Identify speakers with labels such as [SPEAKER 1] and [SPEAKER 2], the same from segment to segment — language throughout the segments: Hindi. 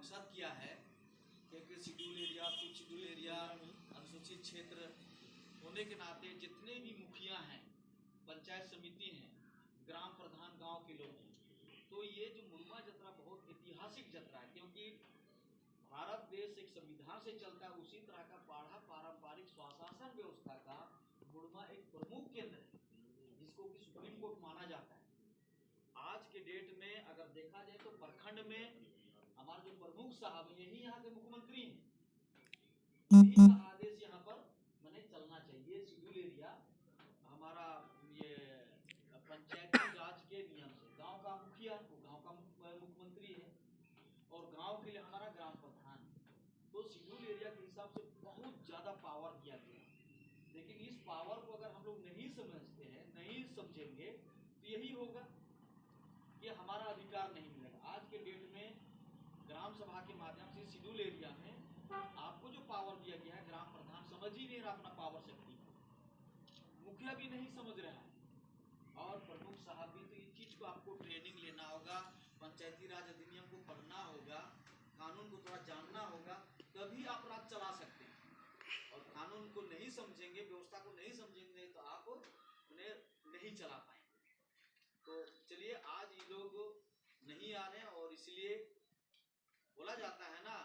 [SPEAKER 1] मकसद किया है कि शेड्यूल एरिया, कुछ शेड्यूल एरिया, अनुसूचित क्षेत्र होने के नाते जितने भी मुखिया हैं, पंचायत समिति हैं, ग्राम प्रधान गांव के लोग हैं, तो ये जो मुड़मा जत्रा बहुत ऐतिहासिक जत्रा है, क्योंकि भारत देश एक संविधान से चलता है, उसी तरह का पारंपरिक स्वशासन व्यवस्था का मुड़मा एक प्रमुख केंद्र है, जिसको कि सुप्रीम कोर्ट माना जाता है। आज के डेट में अगर देखा जाए तो प्रखंड में हमारे जो प्रमुख साहब यही यहाँ के मुख्यमंत्री हैं, यही का आदेश यहाँ पर मैंने चलना चाहिए। शेड्यूल एरिया हमारा ये पंचायती राज के नियम से गांव का मुखिया वो गांव का मुख्यमंत्री है और गांव के लिए हमारा ग्राम प्रधान, तो शेड्यूल एरिया के हिसाब से बहुत ज़्यादा पावर दिया गया। लेकिन इस पावर को अगर हम लोग नहीं समझते हैं, नहीं समझेंगे, तो यही होगा कि हमारा अधिकार नहीं मिलेगा। आज के डेट में ग्राम सभा के माध्यम से शेड्यूल एरिया में आपको जो पावर दिया गया है, ग्राम प्रधान समझ ही नहीं रहा अपना पावर शक्ति, मुखिया भी नहीं समझ रहा है, और प्रमुख साहब भी। तो इस चीज़ को आपको ट्रेनिंग लेना होगा, पंचायती राज अधिनियम को पढ़ना होगा, कानून को थोड़ा जानना होगा, तभी आप राज चला सकते हैं। और कानून को नहीं समझेंगे, व्यवस्था को नहीं समझेंगे, तो आप उन्हें नहीं चला पाएंगे। तो चलिए, आज ये लोग नहीं आ रहे, और इसलिए बोला जाता है ना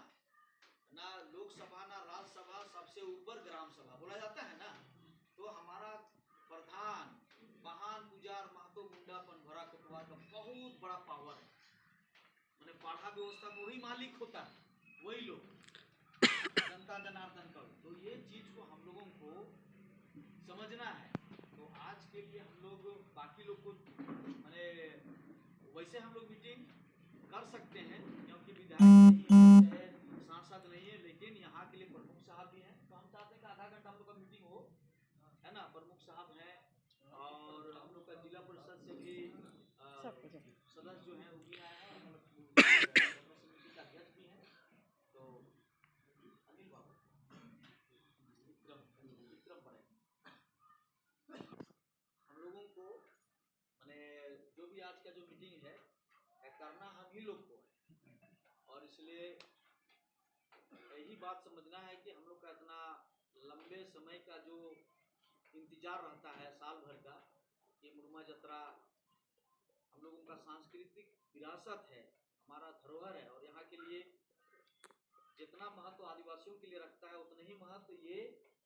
[SPEAKER 1] लोकसभा ना राज्यसभा, सबसे ऊपर ग्राम सभा बोला जाता है ना। तो हमारा प्रधान महान पुजार महतो मुंडापन भरा कटवा का बहुत बड़ा पावर है, मैंने पढ़ा व्यवस्था को वही मालिक होता है, वही लोग जनता जनार्दन का। तो ये चीज को हम लोगों को समझना है। तो आज के लिए हम लोग बाकी लोग को मैंने वैसे हम लोग मीटिंग कर सकते हैं, क्योंकि विधायक नहीं है, सांसद नहीं है, लेकिन यहाँ के लिए प्रमुख साहब भी हैं, तो हम चाहते हैं कि आधा घंटा हम लोग का मीटिंग हो, है ना। प्रमुख साहब हैं और हम लोग का जिला परिषद से भी सदस्य जो हैं वो भी आए हैं, समिति का अध्यक्ष भी हैं, तो अनिल बाबू विक्रम पड़े हम लोगों को मैंने जो भी आज का जो मीटिंग है करना हम ही लोग को है, और इसलिए यही बात समझना है कि हम लोग का इतना लंबे समय का जो इंतजार रहता है साल भर का, ये मुड़मा जत्रा हम लोगों का सांस्कृतिक विरासत है, हमारा धरोहर है, और यहाँ के लिए जितना महत्व आदिवासियों के लिए रखता है उतना ही महत्व ये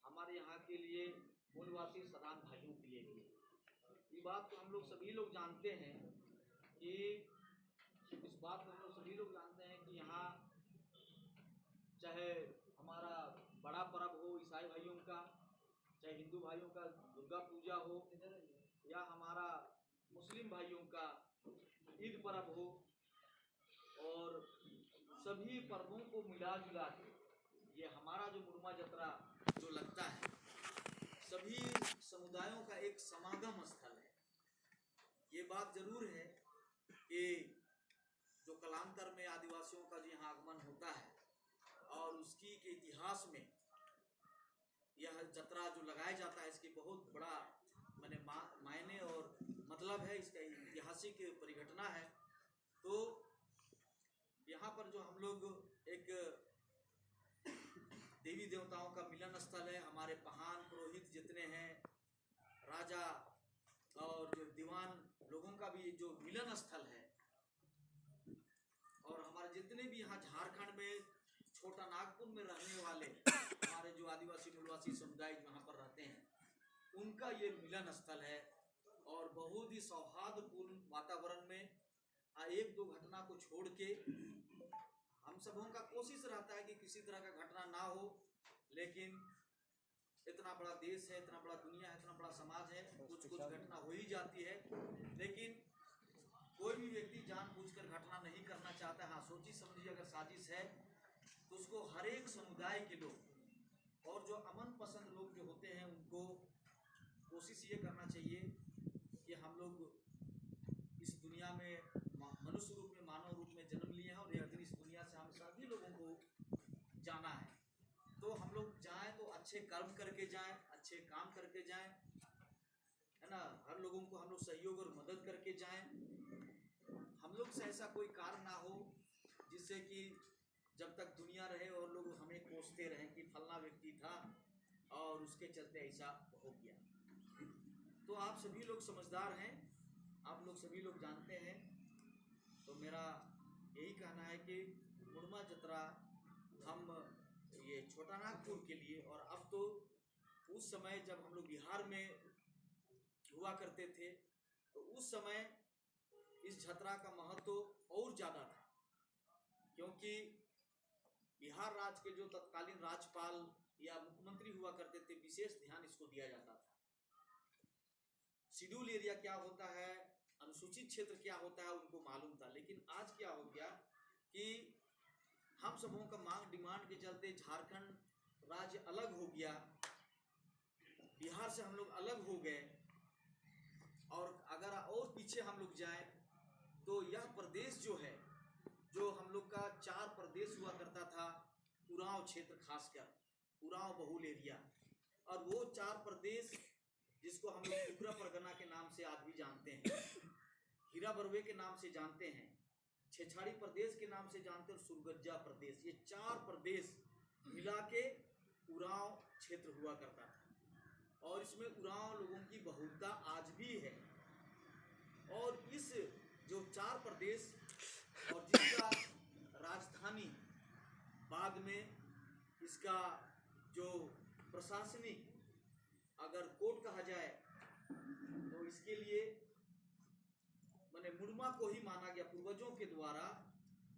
[SPEAKER 1] हमारे यहाँ के लिए मूलवासी सदान भाइयों के लिए भी। ये बात तो हम लोग सभी लोग जानते हैं कि इस बात को हम लोग सभी लोग जानते हैं कि यहाँ चाहे हमारा बड़ा पर्व हो ईसाई भाइयों का, चाहे हिंदू भाइयों का दुर्गा पूजा हो, या हमारा मुस्लिम भाइयों का ईद पर्व हो, और सभी पर्वों को मिला जुला के ये हमारा जो मुड़मा जत्रा जो लगता है, सभी समुदायों का एक समागम स्थल है। ये बात जरूर है कि जो कालांतर में आदिवासियों का जो यहाँ आगमन होता है, और उसकी के इतिहास में यह जत्रा जो लगाया जाता है, इसकी बहुत बड़ा मायने और मतलब है, इसका ऐतिहासिक परिघटना है। तो यहाँ पर जो हम लोग एक देवी देवताओं का मिलन स्थल है, हमारे पहान पुरोहित जितने हैं, राजा और जो दीवान लोगों का भी जो मिलन स्थल है, और हमारे जितने भी यहाँ झारखंड में छोटा नागपुर में रहने वाले हमारे जो आदिवासी मूलवासी समुदाय यहाँ पर रहते हैं, उनका ये मिलन स्थल है। और बहुत ही सौहार्दपूर्ण वातावरण में एक दो घटना को छोड़ के हम सबों का कोशिश रहता है कि किसी तरह का घटना ना हो, लेकिन इतना बड़ा देश है, इतना बड़ा दुनिया है, इतना बड़ा समाज है, कुछ घटना हो ही जाती है। लेकिन कोई भी व्यक्ति जानबूझकर घटना नहीं करना चाहता। हाँ, सोची समझी अगर साजिश है तो उसको हर एक समुदाय के लोग और जो अमन पसंद लोग जो होते हैं, उनको कोशिश ये करना चाहिए कि हम लोग इस दुनिया में मनुष्य रूप में, मानव रूप में जन्म लिए हैं, और एक दिन इस दुनिया से हम सभी लोगों को जाना है। तो हम लोग जाएं तो अच्छे कर्म करके जाएं, अच्छे काम करके जाएं, है ना। हर लोगों को हम लोग सहयोग और मदद करके जाएं। हम लोग से ऐसा कोई कार्य ना हो जिससे कि जब तक दुनिया रहे और लोग हमें कोसते रहें कि फलना व्यक्ति था और उसके चलते ऐसा हो गया। तो आप सभी लोग समझदार हैं, आप लोग सभी लोग जानते हैं। तो मेरा यही कहना है कि मुड़मा जतरा हम ये छोटा नागपुर के लिए, और अब तो उस समय जब हम लोग बिहार में हुआ करते थे तो उस समय इस जतरा का महत्व और ज़्यादा था, क्योंकि बिहार राज्य के जो तत्कालीन राज्यपाल या मुख्यमंत्री हुआ करते थे, विशेष ध्यान इसको दिया जाता था। शेड्यूल एरिया क्या होता है, अनुसूचित क्षेत्र क्या होता है, उनको मालूम था। लेकिन आज क्या हो गया कि हम सबों का मांग डिमांड के चलते झारखंड राज्य अलग हो गया, बिहार से हम लोग अलग हो गए। और अगर और पीछे हम लोग जाएं तो यह प्रदेश जो है, जो हम लोग का 4 प्रदेश हुआ करता था, उरांव क्षेत्र, खासकर उरांव बहुल एरिया, और वो 4 प्रदेश जिसको हम लोग त्रिपुरा परगना के नाम से आज भी जानते हैं, हीरा बरवे के नाम से जानते हैं, छेछाड़ी प्रदेश के नाम से जानते हैं, और सुरगज्जा प्रदेश, ये 4 प्रदेश मिला के उरांव क्षेत्र हुआ करता था। और इसमें उरांव लोगों की बहुलता आज भी है। और इस जो 4 प्रदेश और जिसका राजधानी बाद में इसका जो प्रशासनिक अगर कोट कहा जाए तो इसके लिए माने मुड़मा को ही माना गया पूर्वजों के द्वारा,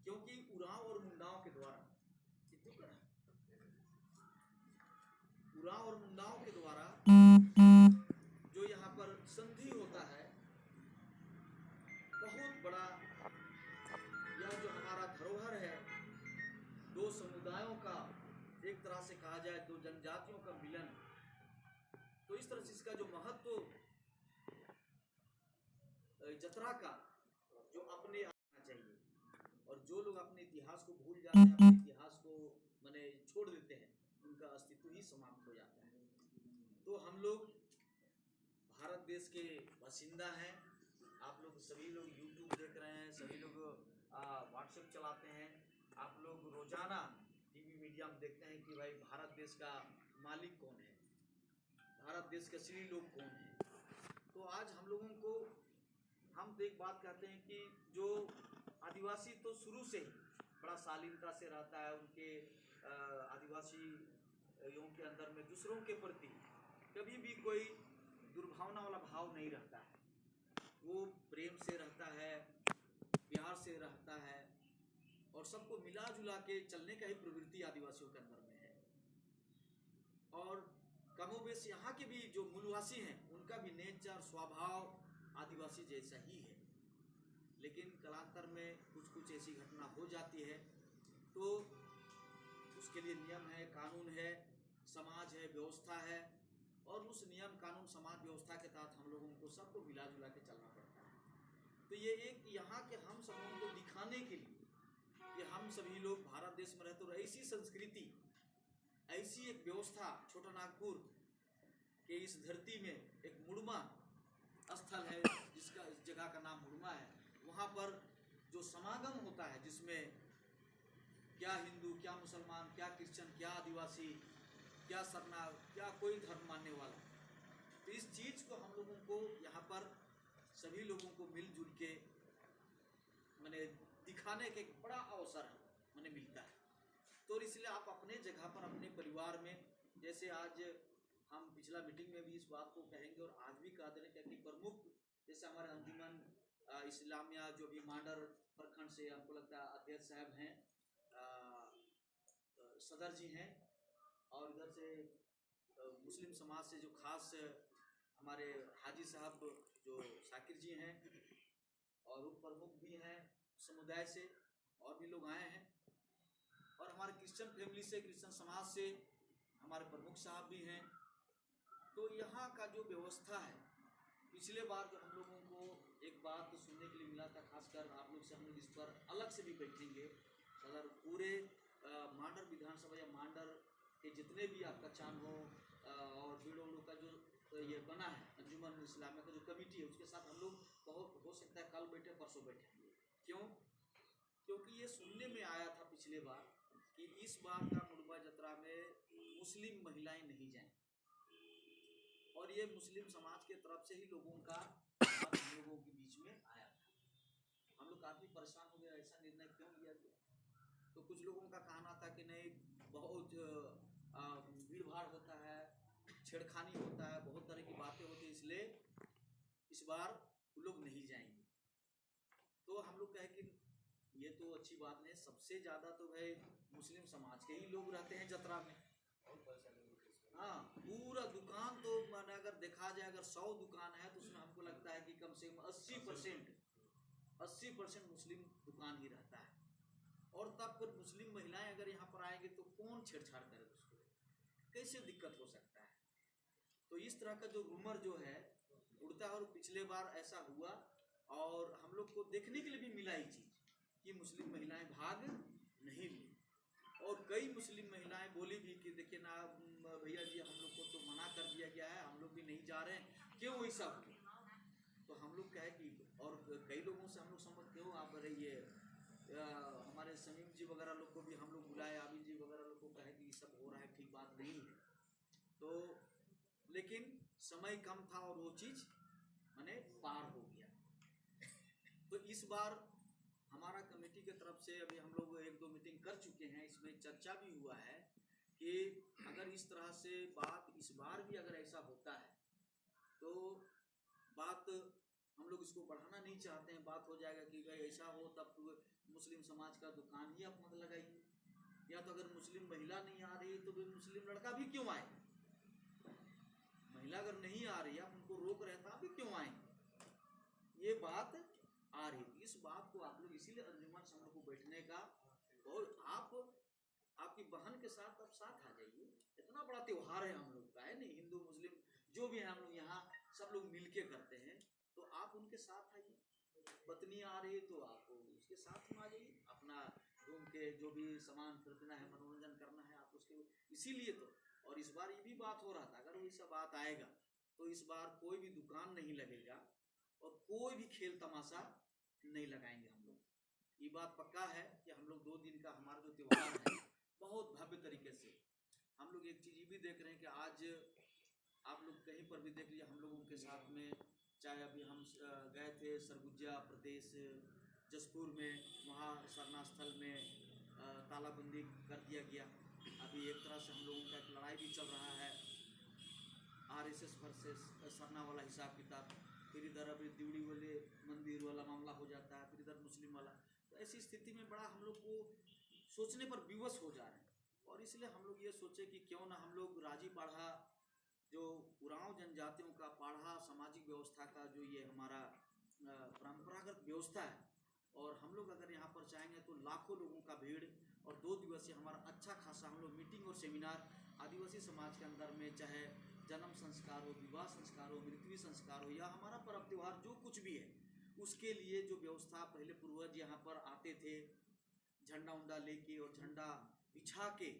[SPEAKER 1] क्योंकि उरांव और मुंडाओं के द्वारा, उरांव और मुंडाओं के द्वारा जो यहाँ पर संधि होता है, बहुत बड़ा यह जो हमारा धरोहर है, 2 समुदायों का, एक तरह से कहा जाए 2 जनजातियों का मिलन। तो इस तरह से इसका जो महत्व जतरा का जो अपने आना चाहिए, और जो लोग अपने इतिहास को भूल जाते हैं, अपने इतिहास को माने छोड़ देते हैं, उनका अस्तित्व ही समाप्त हो जाता है। तो हम लोग भारत देश के बासिंदा हैं। आप लोग सभी लोग यूट्यूब देख रहे हैं, सभी लोग व्हाट्सएप चलाते हैं, आप लोग रोजाना टीवी मीडिया में देखते हैं कि भाई भारत देश का मालिक कौन है, भारत देश के श्री लोग कौन है। तो आज हम लोगों को, हम तो एक बात कहते हैं कि जो आदिवासी तो शुरू से ही बड़ा शालीनता से रहता है, उनके आदिवासियों के अंदर में दूसरों के प्रति कभी भी कोई दुर्भावना वाला भाव नहीं रहता है, वो प्रेम से रहता है, प्यार से रहता है, और सबको मिला जुला के चलने का ही प्रवृत्ति आदिवासियों के अंदर में है। और कमोबेश यहाँ के भी जो मूलवासी हैं, उनका भी नेचर स्वभाव आदिवासी जैसा ही है। लेकिन कालांतर में कुछ कुछ ऐसी घटना हो जाती है, तो उसके लिए नियम है, कानून है, समाज है, व्यवस्था है, और उस नियम कानून समाज व्यवस्था के तहत हम लोगों को सबको मिला जुला के चलना पड़ता है। तो ये एक यहाँ के हम सबों को दिखाने के लिए कि हम सभी लोग भारत देश में रहते, और ऐसी संस्कृति, ऐसी एक व्यवस्था छोटा नागपुर के इस धरती में एक मुड़मा स्थल है, जिसका इस जगह का नाम मुड़मा है। वहाँ पर जो समागम होता है, जिसमें क्या हिंदू, क्या मुसलमान, क्या क्रिश्चियन, क्या आदिवासी, क्या शरणाग, क्या कोई धर्म मानने वाला, तो इस चीज़ को हम लोगों को यहाँ पर सभी लोगों को मिलजुल के मैंने दिखाने का एक बड़ा अवसर मैंने मिलता है। तो इसलिए आप अपने जगह पर, अपने परिवार में, जैसे आज हम पिछला मीटिंग में भी इस बात को कहेंगे और आज भी कह दे रहे हैं कि प्रमुख जैसे हमारे अंजुमन इस्लामिया जो भी मांडर प्रखंड से हमको लगता है अध्यक्ष साहब हैं, सदर जी हैं, और इधर से मुस्लिम समाज से जो खास हमारे हाजी साहब जो शाकिर जी हैं, और उप प्रमुख भी हैं समुदाय से, और भी लोग आए हैं, और हमारे क्रिश्चियन फैमिली से, क्रिश्चियन समाज से हमारे प्रमुख साहब भी हैं। तो यहाँ का जो व्यवस्था है, पिछले बार जो हम लोगों को एक बात तो सुनने के लिए मिला था, खासकर आप लोग से हम लोग इस पर अलग से भी बैठेंगे, अगर पूरे मांडर विधानसभा या मांडर के जितने भी आपका चांद हो और भीड़ों लोग का जो ये बना है अंजुमन इस्लामिया का जो कमेटी है, उसके साथ हम लोग बहुत हो सकता है कल बैठे, परसों बैठेंगे। क्यों? क्योंकि ये सुनने में आया था पिछले बार कि इस बार का मुड़वा जतरा में मुस्लिम महिलाएं नहीं जाएं, और ये मुस्लिम समाज के तरफ से ही लोगों का हम लोगों के बीच में आया था। हम लोग काफी परेशान हो गए, ऐसा निर्णय क्यों लिया गया। तो कुछ लोगों का कहना था कि नहीं, बहुत भीड़ भाड़ होता है, छेड़खानी होता है, बहुत तरह की बातें होती है, इसलिए इस बार लोग नहीं जाएंगे। तो हम लोग कहे कि ये तो अच्छी बात नहीं, सबसे ज्यादा तो भाई मुस्लिम समाज के ही लोग रहते हैं जतरा में। हाँ, पूरा दुकान तो माने अगर देखा जाए, अगर 100 दुकान है तो उसमें हमको लगता है कि कम से कम 80% मुस्लिम दुकान ही रहता है। और तब फिर मुस्लिम महिलाएं अगर यहाँ पर आएंगे तो कौन छेड़छाड़ करेगा उसको, कैसे दिक्कत हो सकता है। तो इस तरह का जो रूमर जो है उड़ता है, और पिछले बार ऐसा हुआ और हम लोग को देखने के लिए भी मिला ही चीज कि मुस्लिम महिलाएं भाग नहीं ली, और कई मुस्लिम महिलाएं बोली भी कि देखिए ना भैया जी, हम लोग को तो मना कर दिया गया है, हम लोग भी नहीं जा रहे हैं, क्यों ऐसा हो। तो हम लोग कहे कि, और कई लोगों से हम लोग समझ क्यों आप रहिए, हमारे समीम जी वगैरह लोग को भी हम लोग बुलाए, आबिद जी वगैरह लोग को कहे कि ये सब हो रहा है, ठीक बात नहीं है। तो लेकिन समय कम था और वो चीज माने पार हो गया। तो इस बार हमारा कमेटी के तरफ से अभी हम लोग 1-2 मीटिंग कर चुके हैं, इसमें चर्चा भी हुआ है कि अगर इस तरह से बात इस बार भी अगर ऐसा होता है तो बात हम लोग इसको बढ़ाना नहीं चाहते हैं। बात हो जाएगा कि भाई ऐसा हो तब तो मुस्लिम समाज का दुकान ही आप मत लगाइए, या तो अगर मुस्लिम महिला नहीं आ रही तो फिर मुस्लिम लड़का भी क्यों आए। महिला अगर नहीं आ रही, आप उनको रोक रहे तो आप भी क्यों आए, ये बात आ रही। इस बात को आप लोग इसीलिए अंजुमन समूह को बैठने का, और आप आपकी बहन के साथ आप साथ आ जाइए, इतना बड़ा त्योहार है हम लोग का, है नहीं, हिंदू मुस्लिम जो भी है हम लोग यहाँ सब लोग मिलके करते हैं, तो आप उनके साथ आइए। पत्नी आ रही है तो आप उसके साथ में आ जाइए, अपना घूम के जो भी सामान खरीदना है, मनोरंजन करना है आप उसके, इसीलिए तो। और इस बार ये भी बात हो रहा था, अगर वैसा बात आएगा तो इस बार कोई भी दुकान नहीं लगेगा और कोई भी खेल तमाशा नहीं लगाएंगे हम लोग। ये बात पक्का है कि हम लोग 2 दिन का हमारा जो त्योहार है बहुत भव्य तरीके से हम लोग, एक चीज ये भी देख रहे हैं कि आज आप लोग कहीं पर भी देख लीजिए, हम लोगों के साथ में, चाहे अभी हम गए थे सरगुजा प्रदेश जसपुर में, वहाँ सरना स्थल में तालाबंदी कर दिया गया। अभी एक तरह से हम लोगों का एक लड़ाई भी चल रहा है, RSS वर्सेस सरना वाला हिसाब किताब। फिर इधर अभी दिवड़ी वाले मंदिर वाला मामला हो जाता है, फिर इधर मुस्लिम वाला। तो ऐसी स्थिति में बड़ा हम लोग को सोचने पर विवश हो जा रहे हैं, और इसलिए हम लोग ये सोचे कि क्यों ना हम लोग राजी पाढ़ा, जो उरांव जनजातियों का पाढ़ा सामाजिक व्यवस्था का जो ये हमारा परंपरागत व्यवस्था है, और हम लोग अगर यहाँ पर चाहेंगे तो लाखों लोगों का भीड़, और 2 दिवसीय हमारा अच्छा खासा हम लोग मीटिंग और सेमिनार आदिवासी समाज के अंदर में, चाहे जन्म संस्कार हो, विवाह संस्कार हो, मृत्यु संस्कार हो, या हमारा पर्व त्योहार जो कुछ भी है, उसके लिए जो व्यवस्था पहले पूर्वज यहाँ पर आते थे झंडा उंडा लेके और झंडा बिछा के,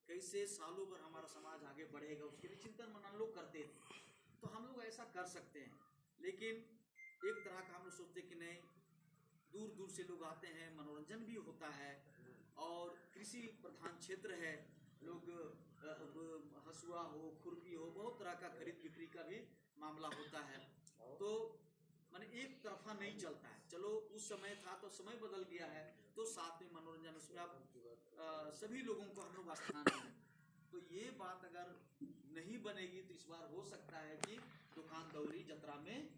[SPEAKER 1] कैसे सालों भर हमारा समाज आगे बढ़ेगा उसके लिए चिंतन मनन लोग करते थे। तो हम लोग ऐसा कर सकते हैं, लेकिन एक तरह का हम लोग सोचते कि नहीं, दूर दूर से लोग आते हैं, मनोरंजन भी होता है, और कृषि प्रधान क्षेत्र है, लोग हसुआ हो, खुरपी हो, बहुत तरह का खरीद बिक्री का भी मामला होता है। तो माने एक तरफा नहीं चलता है। चलो उस समय था तो समय बदल गया है, तो साथ में मनोरंजन, उसमें आप सभी लोगों को हम लोग स्थान दें। तो ये बात अगर नहीं बनेगी तो इस बार हो सकता है कि दुकान दौरी जतरा में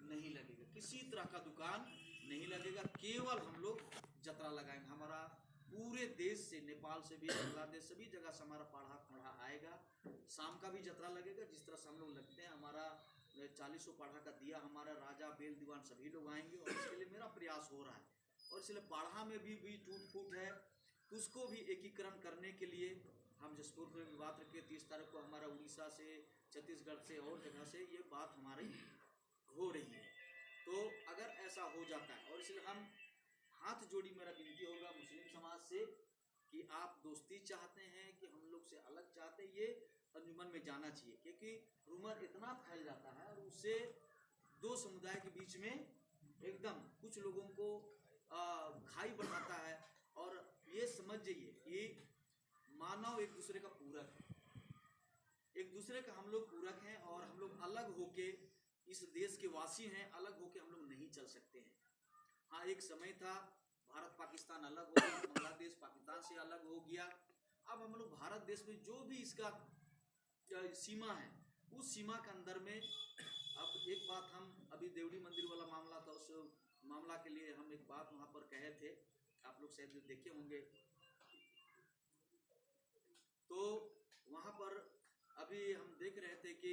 [SPEAKER 1] नहीं लगेगा, किसी तरह का दुकान नहीं लगेगा, केवल हम लोग जतरा लगाएंगे। हमारा पूरे देश से, नेपाल से भी, बांग्लादेश सभी जगह से हमारा पाढ़ा खोड़ा आएगा। शाम का भी जतरा लगेगा, जिस तरह से हम लोग लगते हैं, हमारा 40 पाढ़ा का दिया, हमारा राजा बेल दीवान सभी लोग आएंगे, और इसके लिए मेरा प्रयास हो रहा है। और इसलिए पाढ़ा में भी टूट फूट है, तो उसको भी एकीकरण करने के लिए हम जसपुर में भी बात रखे। 30 तारीख को हमारा उड़ीसा से, छत्तीसगढ़ से और जगह से ये बात हमारी हो रही है। तो अगर ऐसा हो जाता है, और इसलिए हम हाथ जोड़ी, मेरा विनती होगा मुस्लिम समाज से कि आप दोस्ती चाहते हैं कि हम लोग से अलग चाहते हैं, ये अंजुमन में जाना चाहिए, क्योंकि रूमर इतना फैल जाता है और उससे 2 समुदाय के बीच में एकदम कुछ लोगों को खाई बनाता है। और ये समझ जाइए कि मानव एक दूसरे का पूरक है, एक दूसरे का हम लोग पूरक हैं, और हम लोग अलग होके इस देश के वासी हैं, अलग होके हम लोग नहीं चल सकते हैं। हाँ, एक समय था भारत पाकिस्तान अलग हो गया, बांग्लादेश पाकिस्तान से अलग हो गया। अब हम लोग भारत देश में जो भी इसका सीमा है, उस सीमा के अंदर में, अब एक बात हम अभी देवड़ी मंदिर वाला मामला था, उस मामला के लिए हम एक बात वहाँ पर कहे थे, आप लोग शायद देखे होंगे। तो वहाँ पर अभी हम देख रहे थे कि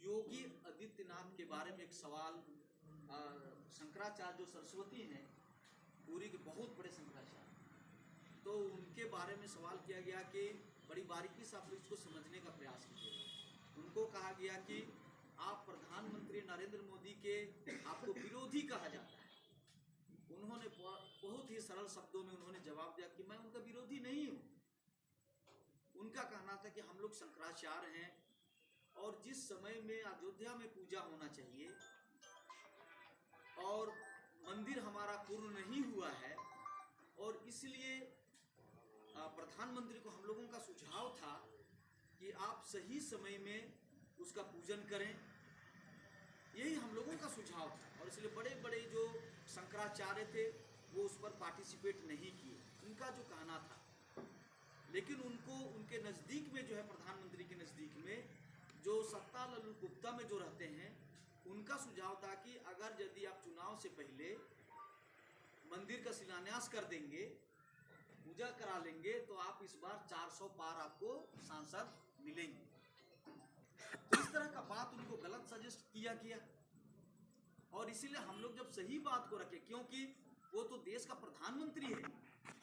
[SPEAKER 1] योगी आदित्यनाथ के बारे में एक सवाल, शंकराचार्य जो सरस्वती हैं पूरी के बहुत बड़े शंकराचार्य, तो उनके बारे में सवाल किया गया कि बड़ी बारीकी से आप लोग इसको समझने का प्रयास कीजिएगा। उनको कहा गया कि आप प्रधानमंत्री नरेंद्र मोदी के आपको विरोधी कहा जाता है। उन्होंने बहुत ही सरल शब्दों में उन्होंने जवाब दिया कि मैं उनका विरोधी नहीं हूँ। उनका कहना था कि हम लोग शंकराचार्य हैं, और जिस समय में अयोध्या में पूजा होना चाहिए और मंदिर हमारा पूर्ण नहीं हुआ है, और इसलिए प्रधानमंत्री को हम लोगों का सुझाव था कि आप सही समय में उसका पूजन करें, यही हम लोगों का सुझाव था। और इसलिए बड़े बड़े जो शंकराचार्य थे वो उस पर पार्टिसिपेट नहीं किए, उनका जो कहना था। लेकिन उनको उनके नज़दीक में जो है, प्रधानमंत्री के नज़दीक में जो सत्ता लल्लू गुप्ता में जो रहते हैं, उनका सुझाव था कि अगर यदि आप चुनाव से पहले मंदिर का शिलान्यास कर देंगे, पूजा करा लेंगे, तो आप इस बार 400 पार आपको सांसद मिलेंगे। तो इस तरह का बात उनको गलत सजेस्ट किया गया, और इसीलिए हम लोग जब सही बात को रखे, क्योंकि वो तो देश का प्रधानमंत्री है,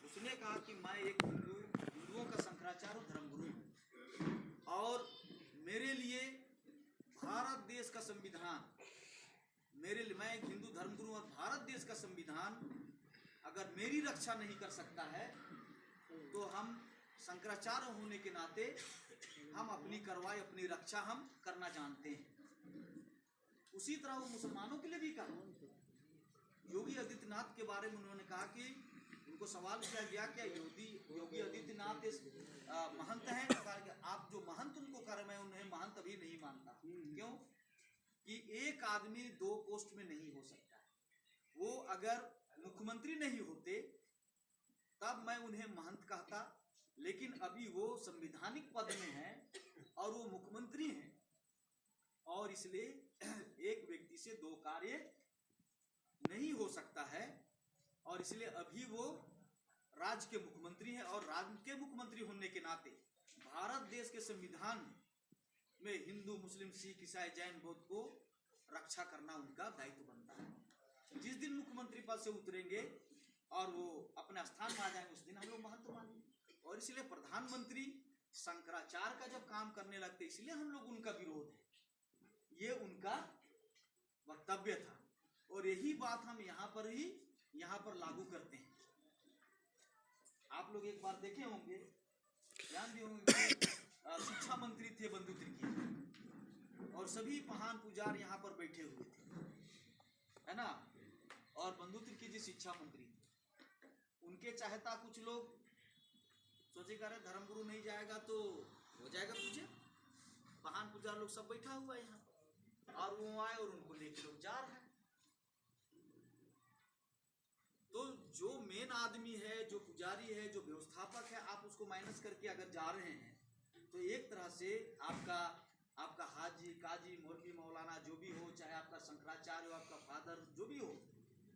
[SPEAKER 1] उसने कहा कि मैं एक हिंदुओं का शंकराचार्य धर्मगुरु हूँ, और मेरे लिए भारत देश का संविधान, मैं एक हिंदू धर्मगुरु, और भारत देश का संविधान अगर मेरी रक्षा नहीं कर सकता है, तो हम शंकराचार्य होने के नाते हम अपनी कार्रवाई, अपनी रक्षा हम करना जानते हैं। उसी तरह वो मुसलमानों के लिए भी कहा। योगी आदित्यनाथ के बारे में उन्होंने कहा कि उनको सवाल किया गया क्या योगी आदित्यनाथ महंत हैं? तो आप जो महंत उनको कर रहे, मैं उन्हें महंत अभी नहीं मानता। क्यों? कि एक आदमी 2 पोस्ट में नहीं हो सकता है। वो अगर मुख्यमंत्री नहीं होते तब मैं उन्हें महंत कहता, लेकिन अभी वो संवैधानिक पद में हैं और वो मुख्यमंत्री हैं, और इसलिए एक व्यक्ति से 2 कार्य नहीं हो सकता है, और इसलिए अभी वो राज्य के मुख्यमंत्री हैं। और राज्य के मुख्यमंत्री होने के नाते भारत देश के संविधान में हिंदू, मुस्लिम, सिख, ईसाई, जैन, बौद्ध को रक्षा करना उनका दायित्व बनता है। जिस दिन मुख्यमंत्री पद से उतरेंगे और वो अपने स्थान में आ जाएंगे, उस दिन हम लोग महत्व मानेंगे। और इसलिए प्रधानमंत्री शंकराचार्य का जब काम करने लगते, इसलिए हम लोग उनका विरोध है, ये उनका वक्तव्य था, और यही बात हम यहाँ पर लागू करते हैं। आप लोग एक बार देखे होंगे, ध्यान दिए होंगे, शिक्षा मंत्री थे बंधु तिर्की, और सभी महान पुजार यहाँ पर बैठे हुए थे, है ना। और बंधु तिर्की जी शिक्षा मंत्री थे। उनके चाहता कुछ लोग सोचे कर रहे धर्मगुरु नहीं जाएगा तो हो जाएगा पूजा। महान पुजार लोग सब बैठा हुआ है यहाँ पर, और वो आए और उनको लेके लोग जा रहे हैं। तो जो मेन आदमी है, जो पुजारी है, जो व्यवस्थापक है, आप उसको माइनस करके अगर जा रहे हैं, तो एक तरह से आपका हाजी, काजी, मौलवी, मौलाना जो भी हो, चाहे आपका शंकराचार्य हो, आपका फादर जो भी हो,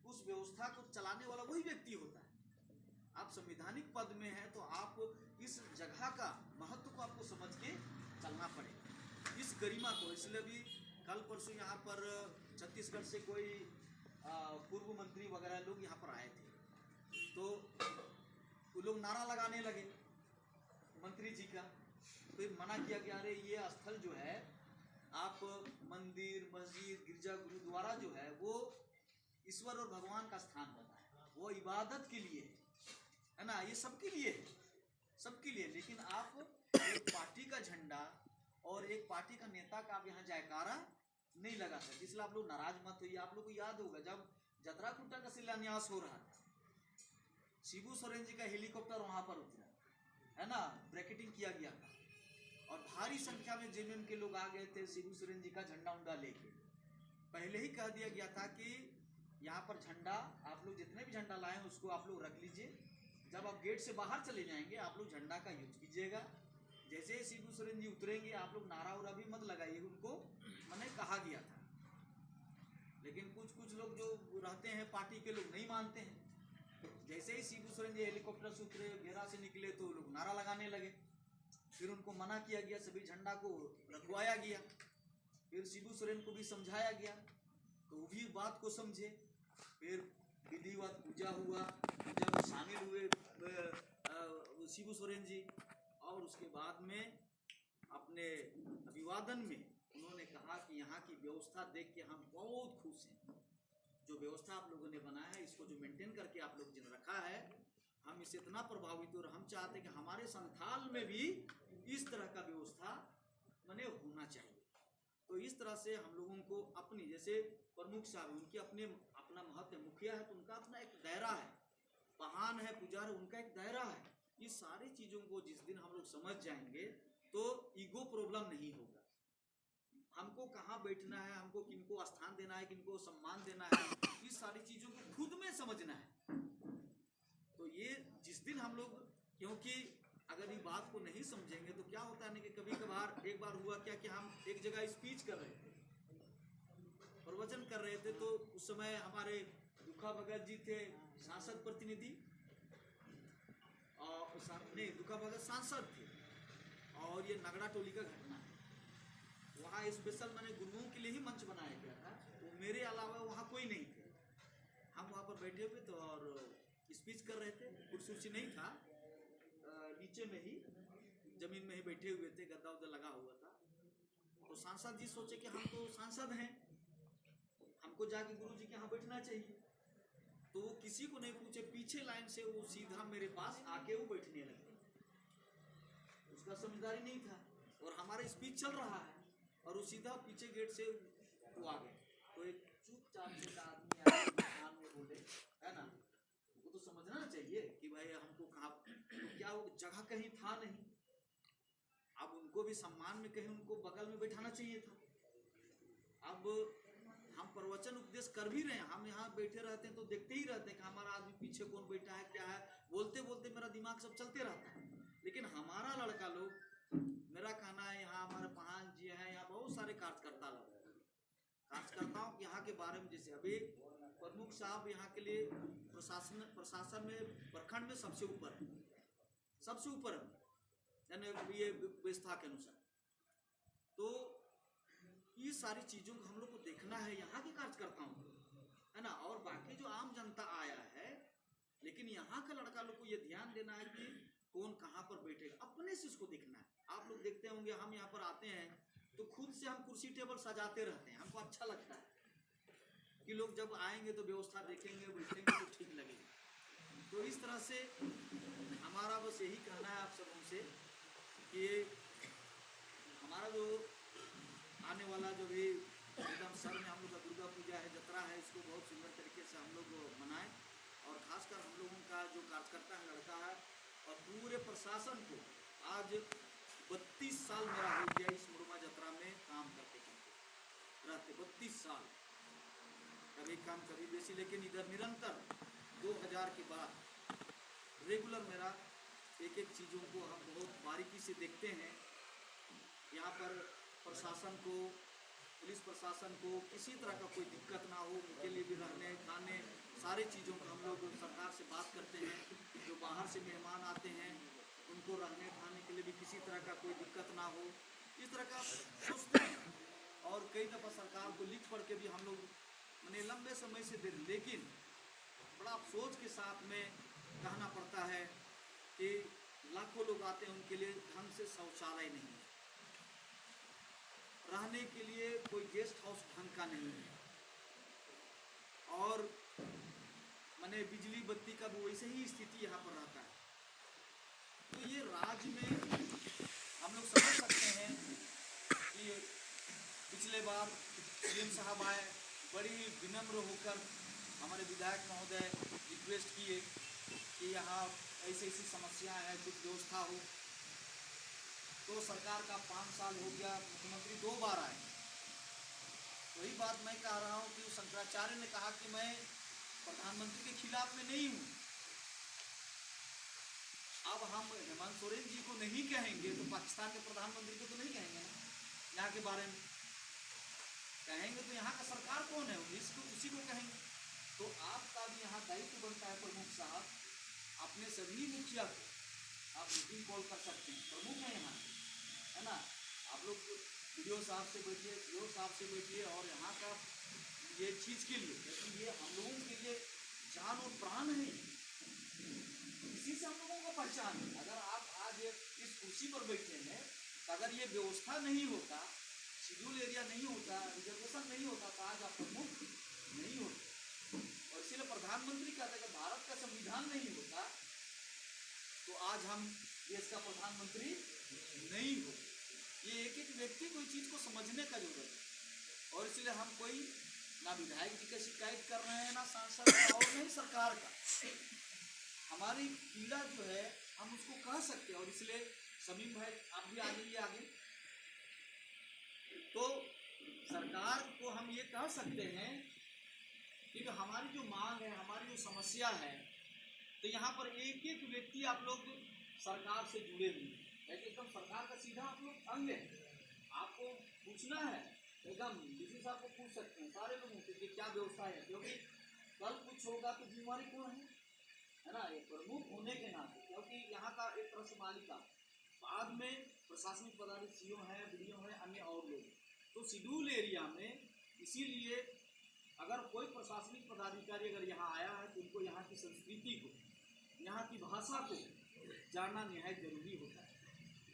[SPEAKER 1] उस व्यवस्था को चलाने वाला वही व्यक्ति होता है। आप संवैधानिक पद में हैं, तो आप इस जगह का महत्व को आपको समझ के चलना पड़ेगा, इस गरिमा को। इसलिए भी कल परसों यहाँ पर छत्तीसगढ़ से कोई पूर्व मंत्री वगैरह लोग यहाँ पर आए थे, तो वो लोग नारा लगाने लगे मंत्री जी का, फिर मना किया कि अरे ये स्थल जो है, आप मंदिर, मस्जिद, गिरजा, गुरुद्वारा जो है वो ईश्वर और भगवान का स्थान होता है, वो इबादत के लिए है ना, ये सबके लिए है, सबके लिए। लेकिन आप एक पार्टी का झंडा और एक पार्टी का नेता का आप यहाँ जयकारा नहीं लगा सकते, इसलिए आप लोग नाराज मत होइए। आप लोग को याद होगा जब जतराकुंटा का शिलान्यास हो रहा था, शिबू सोरेन जी का हेलीकॉप्टर वहां पर उतरा, है ना, ब्रैकेटिंग किया गया था और भारी संख्या में जेएमएम के लोग आ गए थे शिबू सोरेन जी का झंडा उंडा लेके। पहले ही कह दिया गया था कि यहाँ पर झंडा आप लोग जितने भी झंडा लाए हैं उसको आप लोग रख लीजिए, जब आप गेट से बाहर चले जाएंगे आप लोग झंडा का यूज कीजिएगा। जैसे ही शिबू सोरेन जी उतरेंगे आप लोग नारा उरा भी मत लगाइए, उनको मैंने कहा गया था। लेकिन कुछ लोग जो रहते हैं पार्टी के लोग नहीं मानते हैं। जैसे ही शिबू सोरेन जी हेलीकॉप्टर से उतरे, घेरा से निकले तो लोग नारा लगाने लगे। फिर उनको मना किया गया, सभी झंडा को रखवाया गया। फिर शिबू सोरेन को भी समझाया गया तो वो भी बात को समझे। फिर विधिवत पूजा हुआ, पूजा में शामिल हुए शिबू सोरेन जी, और उसके बाद में अपने अभिवादन में उन्होंने कहा कि यहाँ की व्यवस्था देख के हम बहुत खुश हैं। जो व्यवस्था आप लोगों ने बनाया है, इसको जो मेंटेन करके आप लोग जिन रखा है, हम इससे इतना प्रभावित हो, और हम चाहते हैं कि हमारे संथाल में भी इस तरह का व्यवस्था बने होना चाहिए। तो इस तरह से हम लोगों को अपनी, जैसे प्रमुख साहब उनके अपना महत्व है, मुखिया है तो उनका अपना एक दायरा है, पहान है, पुजारी उनका एक दायरा है। ये सारी चीज़ों को जिस दिन हम लोग समझ जाएंगे तो ईगो प्रॉब्लम नहीं होगा। हमको कहाँ बैठना है, हमको किनको स्थान देना है, किनको सम्मान देना है, इस सारी चीज़ों को खुद में समझना है। तो ये जिस दिन हम लोग, क्योंकि अगर ये बात को नहीं समझेंगे तो क्या होता है ना कि कभी कभार, एक बार हुआ क्या कि हम एक जगह स्पीच कर रहे थे, प्रवचन कर रहे थे, तो उस समय हमारे दुखा भगत जी थे सांसद प्रतिनिधि, और नहीं, दुखा भगत सांसद थे, और ये नगड़ा टोली का घटना है। वहाँ स्पेशल मैंने गुरुओं के लिए ही मंच बनाया गया था, वो मेरे अलावा वहाँ कोई नहीं थे। हम वहाँ पर बैठे हुए थे और स्पीच कर रहे थे, कुर्सी नहीं था, नीचे में ही जमीन में ही बैठे हुए थे, गद्दा उद्दा लगा हुआ था। तो सांसद जी सोचे कि हम तो सांसद हैं, हमको जाके गुरु जी के यहाँ बैठना चाहिए। तो वो किसी को नहीं पूछे, पीछे लाइन से वो सीधा मेरे पास आके वो बैठने लगे। उसका समझदारी नहीं था और हमारा स्पीच चल रहा है और वो सीधा पीछे गेट से वो आ गए। तो एक चुपचाप से आदमी आए, कान में बोले, है ना, वो तो समझना चाहिए कि भाई हमको कहाँ, तो क्या वो जगह कहीं था नहीं। अब उनको भी सम्मान में कहीं उनको बगल में बैठाना चाहिए था। अब हम प्रवचन उपदेश कर भी रहे हैं, हम यहाँ बैठे रहते हैं तो देखते ही रहते हैं कि हमारा आदमी पीछे कौन बैठा है, क्या है, बोलते बोलते मेरा दिमाग सब चलते रहता है। लेकिन हमारा लड़का लोग, मेरा कहना है, यहाँ हमारे पहान जी हैं, यहाँ बहुत सारे कार्यकर्ता लोग, कार्यकर्ताओं यहाँ के बारे में, जैसे अभी प्रमुख साहब यहाँ के लिए प्रशासन में प्रखंड में सबसे ऊपर है, सबसे ऊपर है, यानी ये व्यवस्था के अनुसार। तो ये सारी चीज़ों को हम लोग को देखना है, यहाँ के कार्यकर्ताओं को, है ना, और बाकी जो आम जनता आया है, लेकिन यहाँ का लड़का लोग को ये ध्यान देना है कि कौन कहाँ पर बैठेगा, अपने से इसको देखना है। आप लोग देखते होंगे हम यहाँ पर आते हैं तो खुद से हम कुर्सी टेबल सजाते रहते हैं, हमको अच्छा लगता है कि लोग जब आएंगे तो व्यवस्था देखेंगे, बैठेंगे तो ठीक लगेगा। तो इस तरह से हमारा बस यही कहना है आप सबों से कि हमारा जो आने वाला जो भी एकदम सर में हम लोग का दुर्गा पूजा है, जतरा है, इसको बहुत सुंदर तरीके से हम लोग मनाएं। और खासकर हम लोगों का जो कार्यकर्ता है, लड़का है, और पूरे प्रशासन को, आज 32 साल मेरा हो गया इस मुरमा जतरा में काम करते करते रहते, 32 साल, कभी कम कभी बेसी, लेकिन इधर निरंतर 2000 के बाद रेगुलर मेरा एक एक चीज़ों को हम बहुत बारीकी से देखते हैं। यहाँ पर प्रशासन को, पुलिस प्रशासन को किसी तरह का कोई दिक्कत ना हो, उनके लिए भी रहने खाने सारे चीज़ों का हम लोग सरकार से बात करते हैं। जो बाहर से मेहमान आते हैं उनको रहने खाने के लिए भी किसी तरह का कोई दिक्कत ना हो, इस तरह का सोचते हैं। और कई दफ़ा सरकार को लिख पढ़ के भी हम लोग मैंने लंबे समय से दे, लेकिन बड़ा अफसोस के साथ में कहना पड़ता है कि लाखों लोग आते हैं, उनके लिए ढंग से शौचालय नहीं है, रहने के लिए कोई गेस्ट हाउस ढंग का नहीं है, और मैंने बिजली बत्ती का भी वैसे ही स्थिति यहाँ पर रहता है। तो ये राज्य में हम लोग समझ सकते हैं कि पिछले बार सीएम साहब आए, बड़ी विनम्र होकर हमारे विधायक महोदय रिक्वेस्ट किए कि यहाँ ऐसी ऐसी समस्याएं हैं, कुछ व्यवस्था हो। तो सरकार का 5 साल हो गया, मुख्यमंत्री 2 बार आए। वही बात मैं कह रहा हूँ कि शंकराचार्य ने कहा कि मैं प्रधानमंत्री के खिलाफ में नहीं हूँ। अब हम हेमंत सोरेन जी को नहीं कहेंगे तो पाकिस्तान के प्रधानमंत्री को तो नहीं कहेंगे ना यहाँ के बारे में। कहेंगे तो यहाँ का सरकार कौन है, उसी को कहेंगे। तो आपका भी यहाँ दायित्व बनता है प्रमुख साहब, अपने सभी मुखिया को आप मीटिंग कॉल कर सकते हैं, प्रमुख है यहाँ, है ना। आप लोग वीडियो साहब से बैठिए, वीडियो साहब से बैठिए, और यहाँ का ये चीज़ के लिए, क्योंकि ये हम लोगों के लिए जान और प्राण है, इसी से हम लोगों को पहचान है। अगर आप आज इस कुर्सी पर बैठे हैं, अगर ये व्यवस्था नहीं होता, शेड्यूल एरिया नहीं होता, रिजर्वेशन नहीं होता, तो आज आप प्रमुख नहीं होते। और इसीलिए प्रधानमंत्री कहते हैं कि भारत का संविधान नहीं होता तो आज हम देश का प्रधानमंत्री नहीं हो। ये एक एक व्यक्ति को इस चीज़ को समझने का जरूरत है। और इसलिए हम कोई ना विधायक जी का शिकायत कर रहे हैं, ना सांसद का, और नहीं सरकार का। हमारी पीड़ा जो है हम उसको कह सकते हैं। और इसलिए समीम भाई आप भी आ जाइए आगे। तो सरकार को हम ये कह सकते हैं कि हमारी जो मांग है, हमारी जो समस्या है, तो यहाँ पर एक एक व्यक्ति आप लोग सरकार से जुड़े हुए हैं, एकदम सरकार का सीधा आप लोग अंग है। आपको पूछना है एकदम डीसी साहब को पूछ सकते हैं, सारे लोगों से कि क्या व्यवस्था है, क्योंकि कल कुछ होगा तो जिम्मेवारी कौन है ना, ये प्रमुख होने के नाते। क्योंकि यहाँ का एक तरह से मालिका, बाद में प्रशासनिक पदाधिकारी सीओ हैं, बीडीओ हैं, अन्य और लोग। तो शेड्यूल एरिया में इसीलिए अगर कोई प्रशासनिक पदाधिकारी अगर यहाँ आया है तो उनको यहाँ की संस्कृति को, यहाँ की भाषा को जानना निहायत जरूरी होता है।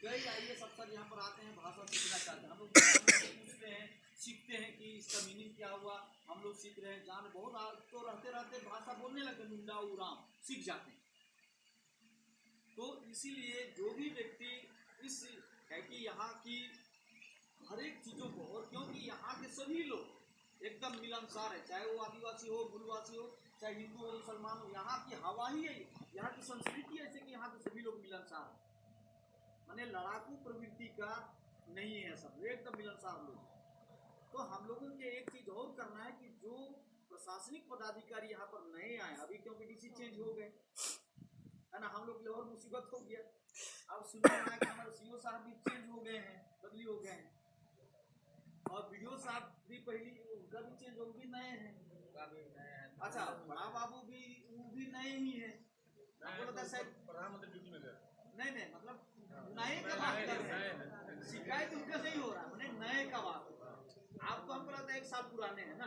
[SPEAKER 1] कई आईएएस अफसर यहाँ पर आते हैं, भाषा सीखना चाहते हैं, हम लोग पूछते हैं, सीखते हैं कि इसका मीनिंग क्या हुआ, हम लोग सीख रहे हैं, जान बहुत तो रहते रहते भाषा बोलने लगते, मुंडा उराम सीख जाते हैं। तो इसीलिए जो भी व्यक्ति इस है कि यहाँ की हर एक चीज़ों को, और क्योंकि यहाँ के सभी लोग एकदम मिलनसार है, चाहे वो आदिवासी हो, मूलवासी हो, चाहे हिंदू हो, मुसलमान हो, यहाँ की हवा ही है, यहाँ की संस्कृति ऐसे कि यहाँ के सभी लोग मिलनसार हैं। माने लड़ाकू प्रवृत्ति का नहीं है, सब एकदम मिलनसार लोग। तो हम लोगों के एक चीज और करना है कि जो प्रशासनिक पदाधिकारी यहाँ पर नए आए, अभी क्योंकि डीसी चेंज हो गए है ना, हम लोग के लिए और मुसीबत हो गया। अब सुनने आया कि हमारे सीओ साहब भी चेंज हो गए हैं, बदली हो गए हैं, और वीडियो साहब भी पहली उनका भी चेंज हो, भी नए हैं। अच्छा, बड़ा बाबू भी वो भी नए ही है। आपको लगता है शायद
[SPEAKER 2] प्रधानमंत्री ड्यूटी में गए?
[SPEAKER 1] नहीं मतलब नए का बात कर रहे हैं, शिकायत उनका नहीं हो रहा, मैंने नए का बात। आप तो हमको लगता है 1 साल पुराने हैं ना,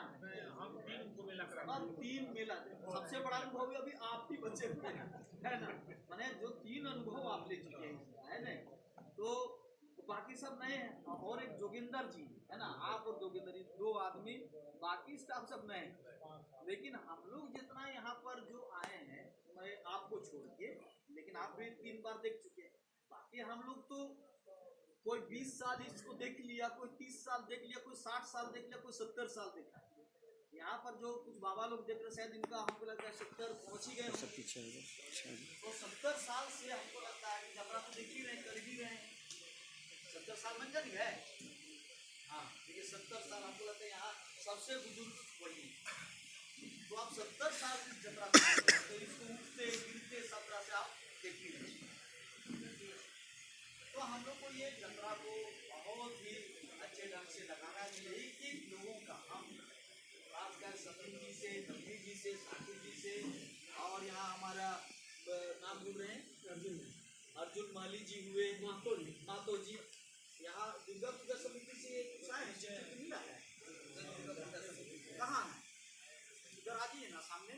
[SPEAKER 2] हम 3 को मेला करा,
[SPEAKER 1] अब 3 मेला, सबसे बड़ा अनुभव अभी आप ही बचे हुए हैं, है ना। मैंने जो 3 अनुभव आप ले चुके हैं, है ना, तो बाकी सब नए हैं। और एक जोगिंदर जी है ना, आप और जोगिंदर जी 2 आदमी, बाकी स्टाफ सब नए हैं। लेकिन हम लोग जितना यहाँ पर जो आए हैं, मैं आपको छोड़ के, लेकिन आप भी 3 बार देख चुके हैं। बाकी हम लोग तो कोई 20 साल इसको देख लिया, कोई 30 साल देख लिया, कोई 60 साल देख लिया, कोई 70 साल देखा। यहाँ पर जो कुछ बाबा लोग देख रहे, शायद इनका हमको लगता है 70 पहुँच ही गए। तो 70 साल से हमको लगता है कि जबरा तो देख ही रहे, कर ही रहे हैं, 70 साल बन जाती है। हाँ, देखिए 70 साल हमको लगता है यहाँ सबसे बुजुर्ग वही। तो आप 70 साल की जबरा तो इसको उठते गिरते 17 से आप देख ही रहे। तो हम लोग को ये जतरा को बहुत ही अच्छे ढंग से लगाना चाहिए, एक लोगों का, हम खासकर समीम जी से, नवीन जी से, साकिब जी से, और यहाँ हमारा नाम भूल रहे हैं, अर्जुन माली जी हुए, मातो जी, यहाँ दुर्गा पूजा समिति से कुछ आए हैं, मिला है कहाँ है, इधर आ जाइए ना सामने,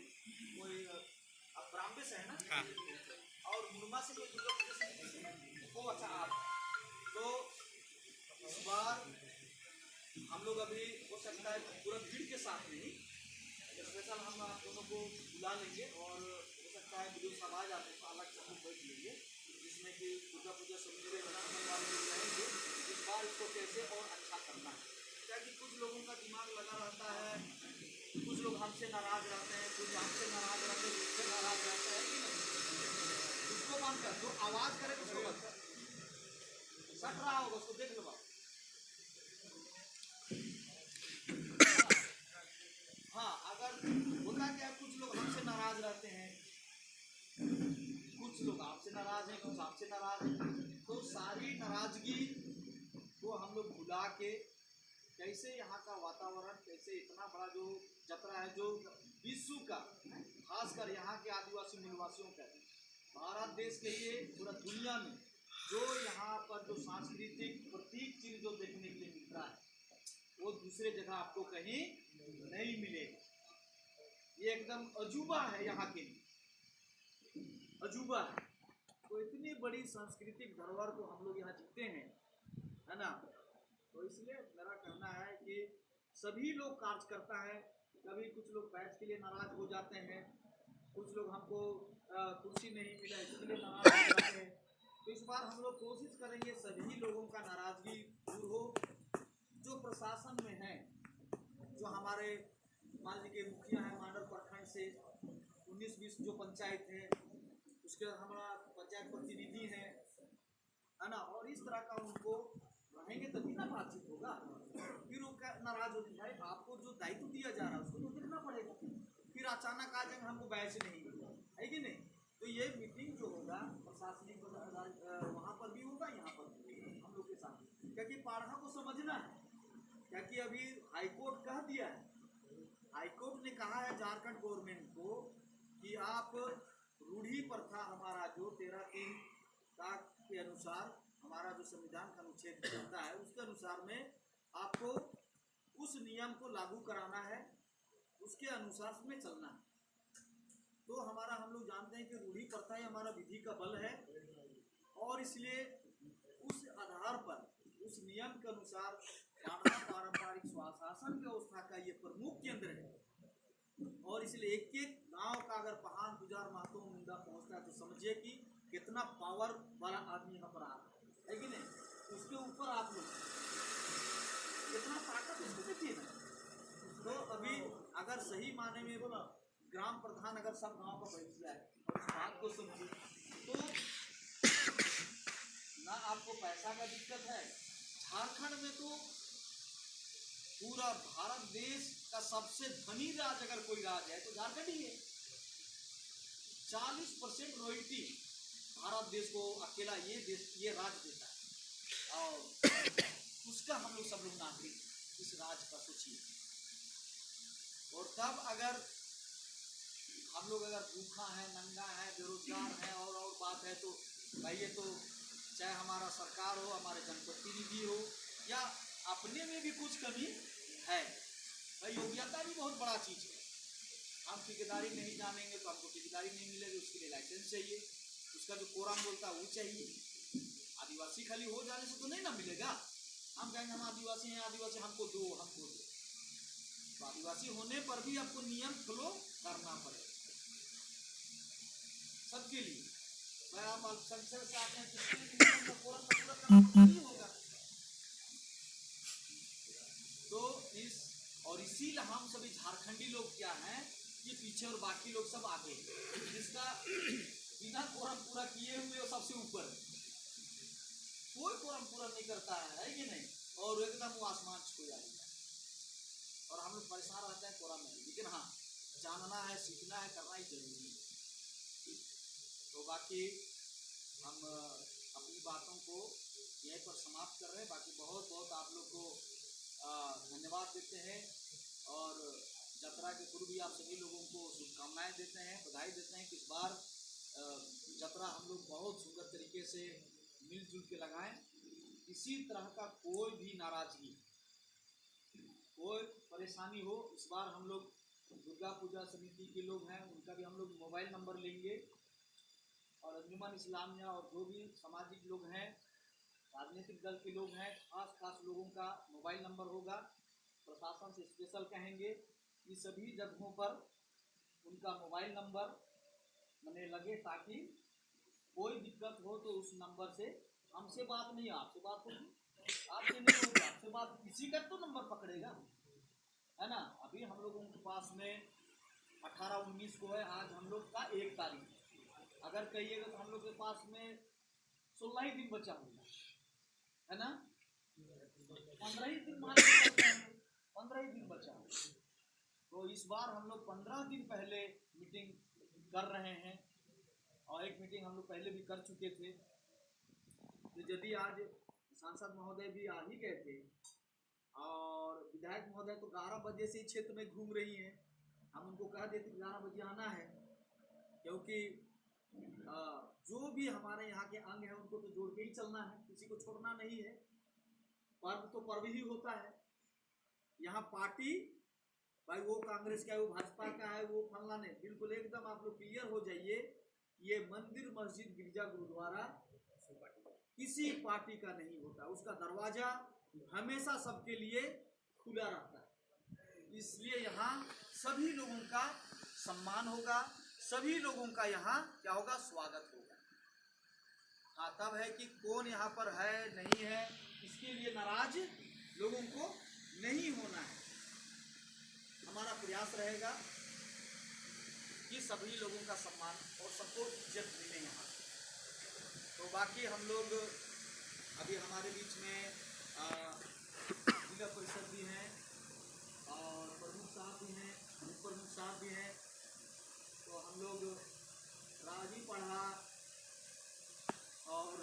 [SPEAKER 1] कोई अब ब्राह्मण से है ना, और मुरमा से कोई दुर्गा पूजा समिति से, ओ अच्छा आप। तो इस बार हम लोग अभी हो सकता है पूरा भीड़ के साथ नहीं, स्पेशल हम आप दोनों को बुला लेंगे, और हो सकता है वीडियो सब आ जाते हैं तो अलग से हम बैठ लेंगे, जिसमें कि दुर्गा पूजा समिति के रहेंगे इस बार इसको कैसे और अच्छा करना है। क्या कि कुछ लोगों का दिमाग लगा रहता है, कुछ लोग हमसे नाराज रहते हैं, कुछ हमसे नाराज रहते हैं, उससे नाराज रहते हैं कि नहीं, बंद कर, जो आवाज करे उसको बंद कर, सट रहा होगा उसको देख लो बाप। हाँ, अगर होता क्या है, कुछ लोग हमसे नाराज रहते हैं, कुछ लोग आपसे नाराज हैं, कुछ आपसे नाराज हैं, तो सारी नाराजगी को हम लोग भुला के कैसे यहाँ का वातावरण, कैसे इतना बड़ा जो जतरा है, जो विश्व का, खासकर यहाँ के आदिवासी मूलवासियों का, भारत देश के लिए पूरा दुनिया में जो यहाँ पर जो सांस्कृतिक प्रतीक चिन्ह जो देखने के लिए मिलता है, वो दूसरे जगह आपको कहीं नहीं मिलेगा। ये एकदम अजूबा है, यहाँ के लिए अजूबा है। तो इतनी बड़ी सांस्कृतिक धरोहर को हम लोग यहाँ जीते हैं, है ना। तो इसलिए मेरा कहना है कि सभी लोग कार्य करता है। कभी कुछ लोग बैच के लिए नाराज हो जाते हैं, कुछ लोग हमको कुर्सी नहीं मिला इसके लिए नाराज हो जाते हैं। तो इस बार हम लोग कोशिश करेंगे सभी लोगों का नाराजगी दूर हो। जो प्रशासन में है, जो हमारे मान लीजिए मुखिया है मानव प्रखंड से, 19-20 जो पंचायत है, उसके हमारा पंचायत प्रतिनिधि है ना, और इस तरह का उनको रहेंगे तभी ना बातचीत होगा। फिर वो नाराज हो जाए, आपको जो दायित्व दिया जा रहा है उसको तो देखना पड़ेगा। फिर अचानक आ जाएंगे हमको बैच नहीं मिला, है कि नहीं। तो ये मीटिंग जो होगा प्रशासनिक वहाँ पर भी होगा, यहाँ पर भी होगा हम लोग के साथ, क्योंकि पाढ़ा को समझना है। क्योंकि अभी हाईकोर्ट कह दिया है, हाईकोर्ट ने कहा है झारखंड गवर्नमेंट को कि आप रूढ़ी प्रथा हमारा जो 13(3) के अनुसार हमारा जो संविधान का अनुच्छेद कहता है उसके अनुसार में आपको उस नियम को लागू कराना है, उसके अनुसार में चलना है। तो हमारा हम लोग जानते हैं कि रूढ़ी प्रथा ही हमारा विधि का बल है, और इसलिए उस आधार पर उस नियम के अनुसार पारंपरिक स्वशासन व्यवस्था का ये प्रमुख केंद्र है। और इसलिए एक एक गांव का अगर पहाड़ गुजार महतो मुंडा पहुंचता है तो समझिए कि कितना पावर वाला आदमी यहाँ पर आ रहा है कि नहीं। उसके ऊपर आप लोग कितना ताकत उसको देखिए ना। तो अभी अगर सही माने में बोला ग्राम प्रधान अगर सब गांव का बैठ जाए और उस बात को समझे तो ना आपको पैसा का दिक्कत है। झारखंड में तो पूरा भारत देश का सबसे धनी राज्य अगर कोई राज्य है तो झारखंड ही है। 40% रॉयल्टी भारत देश को अकेला ये राज्य देता है, और उसका हम लोग सब लोग नागरिक इस राज्य का सोचिए। और तब अगर हम लोग अगर भूखा है, नंगा है, बेरोजगार है और बात है तो भाई ये तो चाहे हमारा सरकार हो, हमारे जनप्रतिनिधि हो, या अपने में भी कुछ कमी है। भाई योग्यता भी बहुत बड़ा चीज है। हम ठेकेदारी नहीं जानेंगे तो हमको ठेकेदारी नहीं मिलेगी, उसके लिए लाइसेंस चाहिए, उसका जो कोरम बोलता है वो चाहिए। आदिवासी खाली हो जाने से तो नहीं ना मिलेगा। हम कहेंगे हम आदिवासी हैं, आदिवासी हमको दो, हमको दो। तो आदिवासी होने पर भी आपको नियम फॉलो करना पड़ेगा सबके लिए। भाई आप अल्पसंख्यक से आते हैं तो नियम का कोरम पूरा करना नहीं होगा। तो इसीलिए हम सभी झारखंडी लोग क्या हैं कि पीछे और बाकी लोग सब आगे, जिसका बिना कोरम पूरा किए हुए सबसे ऊपर, कोई कोरम पूरा नहीं करता है कि नहीं, और एकदम वो आसमान छू जाएगा। और हम लोग परेशान रहते हैं कोरम में, लेकिन हाँ जानना है, सीखना है, करना ही जरूरी है। तो बाकी हम अपनी बातों को यहीं पर समाप्त कर रहे हैं। बाकी बहुत बहुत आप लोग को धन्यवाद देते हैं, और जतरा के पूर्व भी आप सभी लोगों को शुभकामनाएं देते हैं, बधाई देते हैं कि इस बार जतरा हम लोग बहुत सुंदर तरीके से मिलजुल के लगाएं। किसी तरह का कोई भी नाराजगी, कोई परेशानी हो, इस बार हम लोग दुर्गा पूजा समिति के लोग हैं उनका भी हम लोग मोबाइल नंबर लेंगे, और अंजुमन इस्लामिया और जो भी सामाजिक लोग हैं, राजनीतिक दल के लोग हैं, खास लोगों का मोबाइल नंबर होगा। प्रशासन से स्पेशल कहेंगे कि सभी जगहों पर उनका मोबाइल नंबर मैंने लगे, ताकि कोई दिक्कत हो तो उस नंबर से हमसे बात नहीं, आपसे बात होगी, आपसे नहीं होगी, आपसे बात किसी का तो नंबर पकड़ेगा, है ना। अभी हम लोगों के पास में 18-19 को है, आज हम लोग का 1 तारीख, अगर कहिएगा तो हम लोग के पास में 16 ही दिन बचा हुआ है ना, 15 ही दिन मान के चलते हैं, 15 ही दिन बचा। तो इस बार हम लोग 15 दिन पहले मीटिंग कर रहे हैं, और एक मीटिंग हम लोग पहले भी कर चुके थे। तो यदि आज सांसद महोदय भी आ ही गए थे, और विधायक महोदय तो 11 बजे से ही क्षेत्र में घूम रही हैं, हम उनको कह देते 11 बजे आना है, क्योंकि जो भी हमारे यहाँ के अंग हैं उनको तो जोड़ के ही चलना है, किसी को छोड़ना नहीं है। पर्व तो पर्व ही होता है। यहाँ पार्टी भाई वो कांग्रेस का है, वो भाजपा का है, वो फलना नहीं, बिल्कुल एकदम आप लोग क्लियर हो जाइए। ये मंदिर, मस्जिद, गिरजा, गुरुद्वारा किसी पार्टी का नहीं होता, उसका दरवाजा हमेशा सबके लिए खुला रहता है। इसलिए यहाँ सभी लोगों का सम्मान होगा, सभी लोगों का यहाँ क्या होगा, स्वागत होगा। हाँ, तब है कि कौन यहाँ पर है नहीं है, इसके लिए नाराज लोगों को नहीं होना है। हमारा प्रयास रहेगा कि सभी लोगों का सम्मान और सबको इज्जत मिले यहाँ। तो बाकी हम लोग अभी हमारे बीच में जिला परिषद भी हैं, और प्रमुख साहब भी हैं, उप प्रमुख साहब भी हैं। तो हम लोग राजी पढ़ा और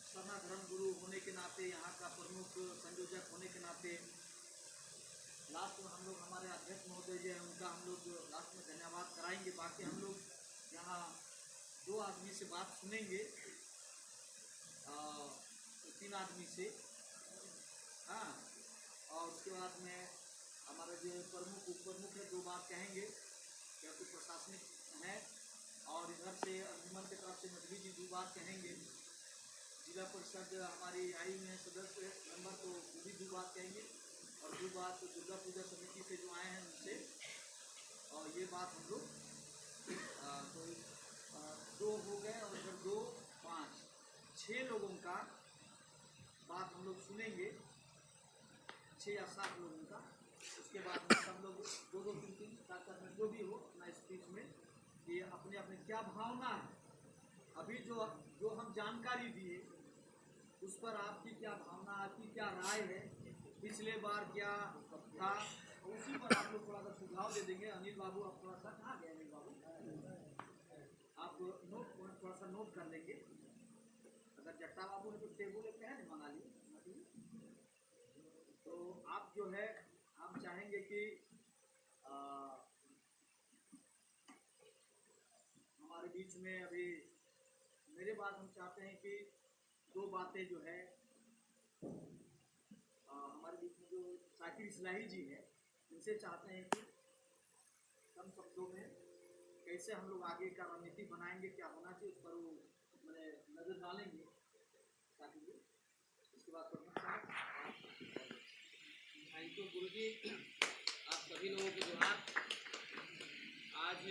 [SPEAKER 1] सरना धर्म गुरु होने के नाते, यहाँ का प्रमुख संयोजक होने के नाते, लास्ट में हम लोग हमारे अध्यक्ष महोदय जो है उनका हम लोग लास्ट में धन्यवाद कराएंगे। बाकी हम लोग यहाँ 2 आदमी से बात सुनेंगे, 3 आदमी से, हाँ, और उसके बाद में हमारा जो प्रमुख उप प्रमुख है 2 बात कहेंगे, क्योंकि प्रशासनिक है, और इधर से अंजुमन की तरफ से मछली जी 2 बात कहेंगे। जिला परिषद हमारी आई हुई है सदस्य मेंबर, तो वो भी 2 बात कहेंगे, और 2 बात तो दुर्गा पूजा समिति से जो आए हैं उनसे, और ये बात हम लोग तो 2 हो गए, और इधर 2, 5, 6 लोगों का बात हम लोग सुनेंगे, 6 या 7 लोगों का। उसके बाद में सब लोग 2-2, 3-3 4-4 जो भी हो अपना स्पीच में ये अपने अपने क्या भावना है, अभी जो हम जानकारी दिए उस पर आपकी क्या भावना, आपकी क्या राय है, पिछले बार क्या था, उसी पर आप लोग थोड़ा सा सुझाव दे देंगे। अनिल बाबू आप थोड़ा सा, कहाँ गए अनिल बाबू, आप नोट थोड़ा सा नोट कर लेंगे। अगर जट्टा बाबू ने तो टेबल एक है मंगा लिए, तो आप जो है हम चाहेंगे कि हमारे बीच में अभी मेरे बाद हम चाहते हैं कि 2 बातें जो है हमारे बीच में जो शाकिर इस्लाही जी है, इनसे चाहते हैं कि कम शब्दों में कैसे हम लोग आगे का रणनीति बनाएंगे, क्या होना चाहिए उस पर वो मैंने नज़र डालेंगे शाकिर जी। उसके बाद प्रमुख साहब।
[SPEAKER 3] थैंक यू गुरु जी, आप सभी लोगों को जोहार। आज